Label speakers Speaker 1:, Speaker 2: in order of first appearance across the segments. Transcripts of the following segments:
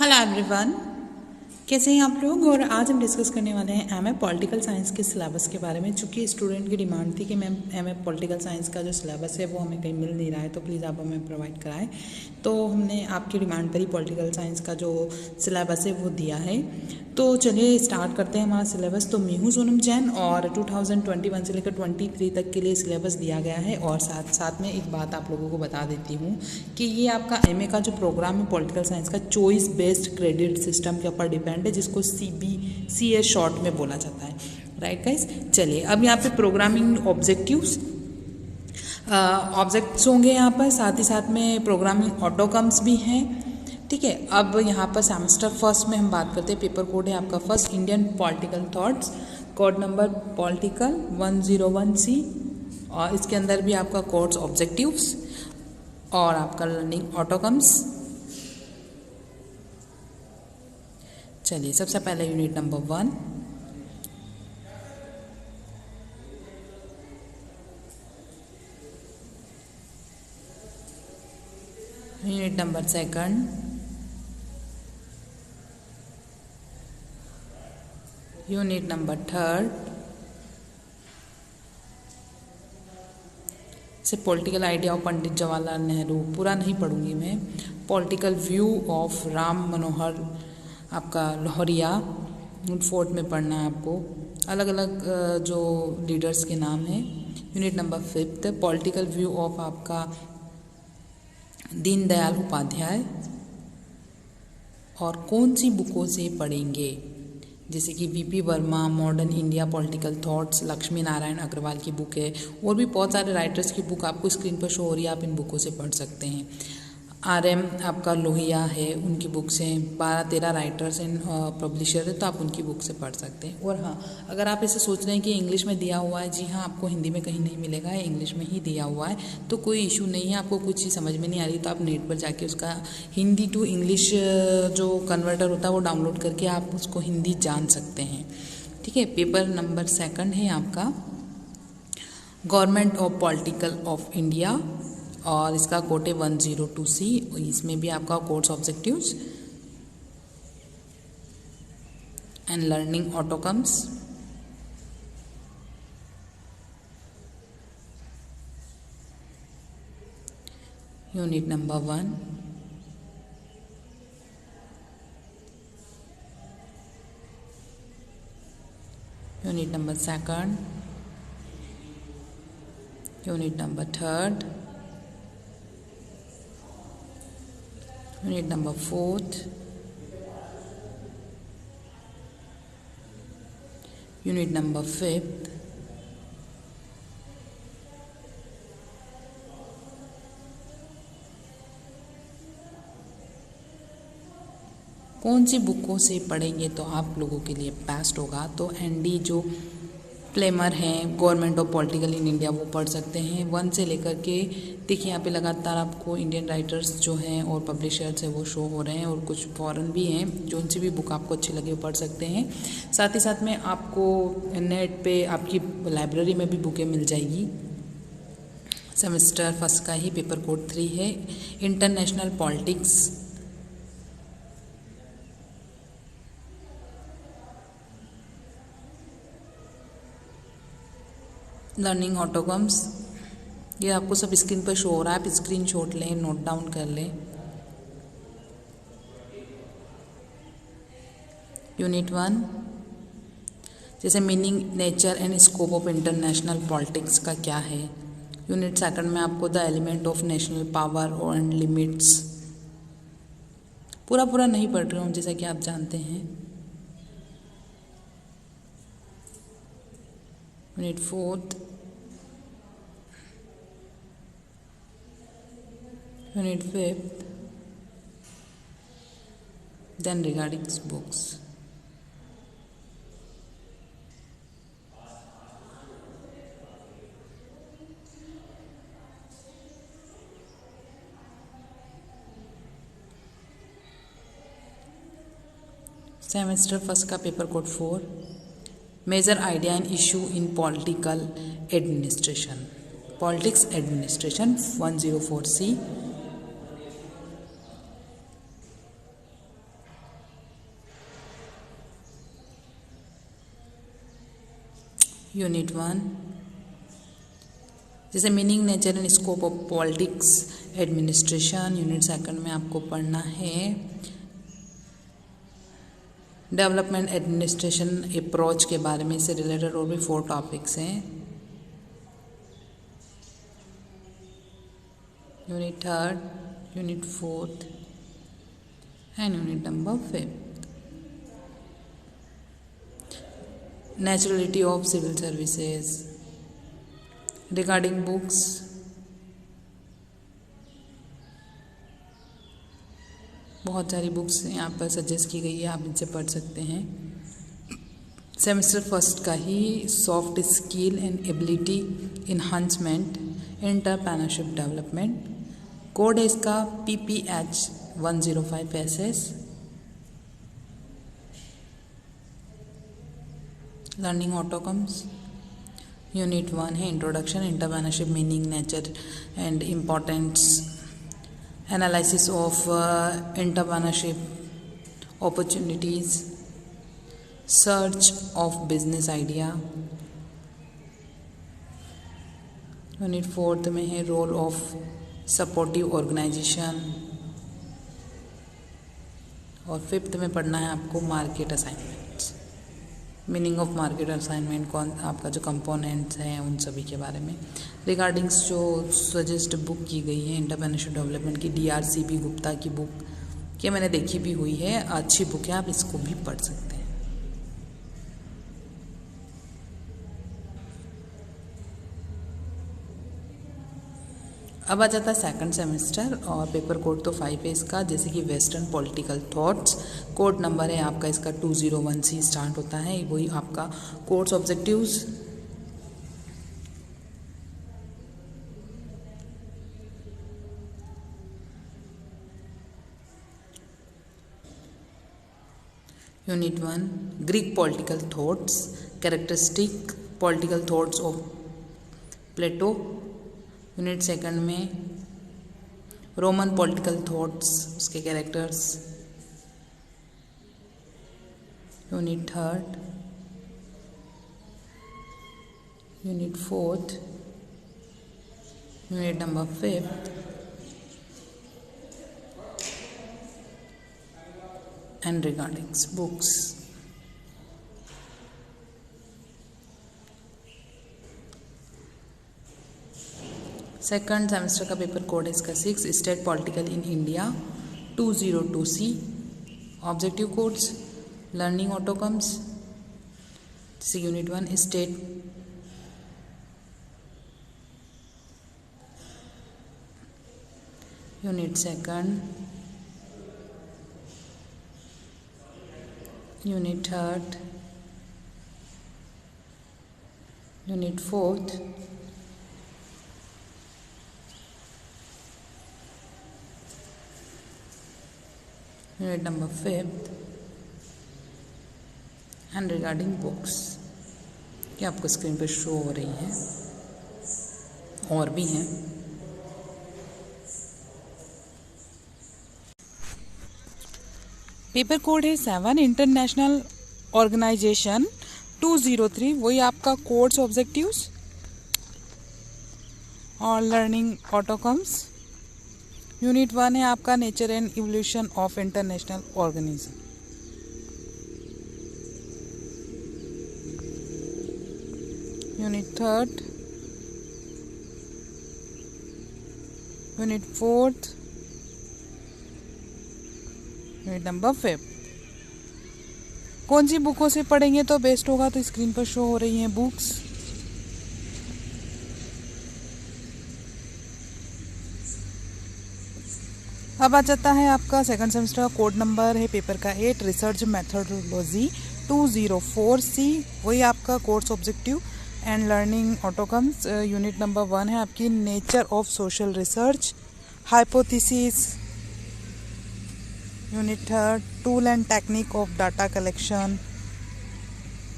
Speaker 1: Hello everyone, कैसे हैं आप लोग। और आज हम डिस्कस करने वाले हैं एमए पॉलिटिकल साइंस के सिलेबस के बारे में। चूँकि स्टूडेंट की डिमांड थी कि मैम एमए पॉलिटिकल साइंस का जो सिलेबस है वो हमें कहीं मिल नहीं रहा है, तो प्लीज़ आप हमें प्रोवाइड कराएं। तो हमने आपकी डिमांड पर ही पॉलिटिकल साइंस का जो सिलेबस है वो दिया है। तो चलिए स्टार्ट करते हैं हमारा सिलेबस। तो मैं हूँ सोनम जैन और 2021 से लेकर 23 तक के लिए सिलेबस दिया गया है। और साथ साथ में एक बात आप लोगों को बता देती हूँ कि ये आपका एमए का जो प्रोग्राम है पॉलिटिकल साइंस का चॉइस बेस्ड क्रेडिट सिस्टम के ऊपर डिपेंड है, जिसको CBCS शॉर्ट में बोला जाता है। राइट गाइस, चलिए अब यहाँ पे प्रोग्रामिंग ऑब्जेक्टिव्स ऑब्जेक्ट्स होंगे यहाँ पर, साथ ही साथ में प्रोग्रामिंग ऑटोकम्स भी हैं। ठीक है, अब यहाँ पर सेमेस्टर फर्स्ट में हम बात करते हैं। पेपर कोड है आपका first Indian political thoughts, code number political 101C, और इसके अंदर भी आपका कोड्स ऑब्जेक्टिव्स और आपका लर्निंग ऑटोकम्स। चलिए सबसे पहले unit number 1, unit number 2, unit number 3 से political idea of Pandit Jawaharlal Nehru. पूरा नहीं पढ़ूंगी मैं। Political view of Ram Manohar आपका लोहरिया, फोर्थ में पढ़ना है आपको। अलग अलग जो लीडर्स के नाम हैं। Unit number 5, political view of आपका दीनदयाल उपाध्याय। और कौन सी बुकों से पढ़ेंगे, जैसे कि VP Verma modern India political thoughts, Lakshmi Narayan Agarwal की बुक है, और भी बहुत सारे राइटर्स की बुक आपको स्क्रीन पर शो हो रही है, आप इन बुकों से पढ़ सकते हैं। RM आपका लोहिया है, उनकी बुक्स हैं। 12-13 राइटर्स एंड पब्लिशर है, तो आप उनकी बुक से पढ़ सकते हैं। और हाँ, अगर आप ऐसे सोच रहे हैं कि इंग्लिश में दिया हुआ है, जी हाँ, आपको हिंदी में कहीं नहीं मिलेगा, है इंग्लिश में ही दिया हुआ है, तो कोई इशू नहीं है। आपको कुछ चीज़ समझ में नहीं आ रही तो आप नेट पर जाके उसका हिंदी टू इंग्लिश जो कन्वर्टर होता है वो डाउनलोड करके आप उसको हिंदी जान सकते हैं। ठीक है, पेपर नंबर 2 है आपका government of political of India, और इसका कोड है 102C। इसमें भी आपका course objectives and learning outcomes. Unit number 1, unit number 2, unit number 3, unit number 4, unit number 5, कौन सी बुकों से पढ़ेंगे तो आप लोगों के लिए बेस्ट होगा। तो ND जो प्लेमर हैं government of political in India, वो पढ़ सकते हैं 1 से लेकर के। देखिए यहाँ पे लगातार आपको इंडियन राइटर्स जो हैं और पब्लिशर्स हैं वो शो हो रहे हैं, और कुछ फॉरेन भी हैं। जो उनसे भी बुक आपको अच्छी लगे वो पढ़ सकते हैं। साथ ही साथ में आपको नेट पे आपकी लाइब्रेरी में भी बुकें मिल जाएगी। सेमेस्टर फर्स्ट का ही पेपर कोड 3 है, इंटरनेशनल पॉलिटिक्स, लर्निंग ऑटोकम्स। ये आपको सब स्क्रीन पर शो हो रहा है, आप स्क्रीन शॉट लें, नोट डाउन कर लें। यूनिट 1, जैसे meaning, nature and scope of international politics का क्या है। यूनिट 2 में आपको the element of national power and limits. पूरा नहीं पढ़ रही हूँ जैसा कि आप जानते हैं। Unit 4, unit 5, then regarding books. Semester first का paper code 4, major idea and issue in political administration, politics administration 104C। Unit 1 जैसे meaning, nature and scope of politics administration. Unit 2 में आपको पढ़ना है डेवलपमेंट एडमिनिस्ट्रेशन अप्रोच के बारे में, इससे रिलेटेड और भी 4 टॉपिक्स हैं। Unit 3, unit 4 and unit number 5 neutrality of civil services. Regarding books, बहुत सारी बुक्स यहाँ पर सजेस्ट की गई है, आप इनसे पढ़ सकते हैं। सेमेस्टर फर्स्ट का ही soft skill and ability enhancement entrepreneurship development. Code है इसका PPH 105SS। Learning outcomes. Unit 1 है introduction entrepreneurship meaning, nature and importance, analysis of entrepreneurship opportunities, search of business idea. Unit 4 में है रोल ऑफ सपोर्टिव ऑर्गेनाइजेशन। और 5th में पढ़ना है आपको market assignments, meaning of market assignment, कौन आपका जो कंपोनेंट्स हैं उन सभी के बारे में। रिगार्डिंग्स जो सजेस्ट बुक की गई है एंटरप्रेन्योरशिप डेवलपमेंट की, DRCP गुप्ता की बुक, ये मैंने देखी भी हुई है, अच्छी बुक है, आप इसको भी पढ़ सकते हैं। अब आ जाता है सेकंड सेमेस्टर और पेपर कोड तो 5 है इसका, जैसे कि western political thoughts. Code number है आपका इसका 201C स्टार्ट होता है, वही आपका course objectives. Unit 1 Greek political thoughts, characteristic political thoughts of Plato. Unit 2 में रोमन पॉलिटिकल थॉट्स, उसके characters. Unit 3, unit 4, unit number 5 and regardings books. Second semester का पेपर कोड है इसका 6, state political in India 202C। Objective codes, learning outcomes, जैसे unit 1 state, unit 2, unit 3, unit 4, unit number 5 and regarding books, ये आपको screen पर show हो रही हैं, और भी हैं। पेपर कोड है 7, इंटरनेशनल ऑर्गेनाइजेशन 203, वही आपका कोर्स ऑब्जेक्टिव्स और लर्निंग ऑटोकम्स। यूनिट 1 है आपका nature and evolution of international organism. Unit 3, unit 4, unit number 5। कौन सी बुकों से पढ़ेंगे तो बेस्ट होगा, तो स्क्रीन पर शो हो रही हैं बुक्स। अब आ जाता है आपका सेकंड सेमेस्टर का कोड नंबर है पेपर का 8, रिसर्च मेथोडोलॉजी 204C, वही आपका course objective and learning outcomes. Unit number 1 है आपकी nature of social research, hypothesis. Unit 3 tool and technique of data collection.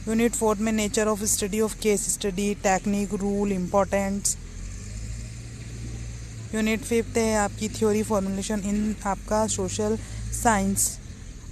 Speaker 1: Unit 4 में nature of study of case study, technique, rule, importance. Unit 5 है आपकी theory formulation इन आपका social science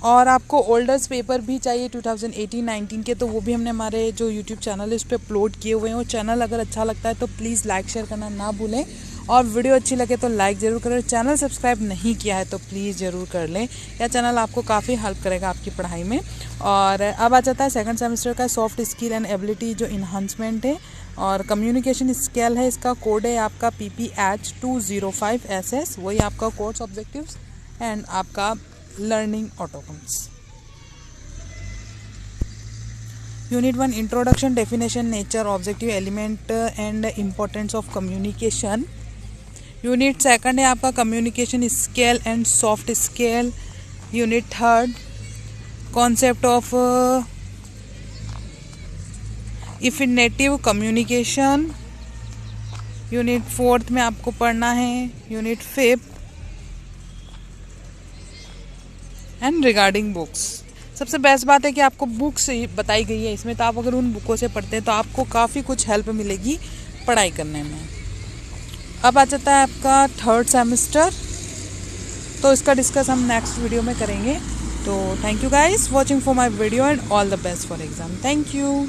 Speaker 1: और आपको ओल्डर्स paper भी चाहिए 2018-19 के, तो वो भी हमने हमारे जो यूट्यूब चैनल है उस पर अपलोड किए हुए हैं। वो चैनल अगर अच्छा लगता है तो प्लीज़ लाइक शेयर करना ना भूलें, और वीडियो अच्छी लगे तो लाइक ज़रूर करें। चैनल सब्सक्राइब नहीं किया है तो प्लीज़ ज़रूर कर लें, यह चैनल आपको काफ़ी हेल्प करेगा आपकी पढ़ाई में। और अब आ जाता है सेकंड सेमेस्टर का सॉफ्ट स्किल एंड एबिलिटी जो इन्हांसमेंट है, और कम्युनिकेशन स्किल है। इसका कोड है आपका PPH205SS, वही आपका कोर्स ऑब्जेक्टिव्स एंड आपका learning outcomes. Unit 1 introduction, definition, nature, objective, element and importance of communication. Unit 2 है आपका communication skill and soft skill. Unit 3 concept of effective communication. Unit 4 में आपको पढ़ना है यूनिट 5 एंड रिगार्डिंग बुक्स। सबसे best बात है कि आपको बुक्स बताई गई है इसमें, तो आप अगर उन बुकों से पढ़ते हैं तो आपको काफ़ी कुछ हेल्प मिलेगी पढ़ाई करने में। अब आ जाता है आपका थर्ड सेमेस्टर, तो इसका डिस्कस हम नेक्स्ट वीडियो में करेंगे। तो thank you guys watching for my video and all the best for exam. Thank you.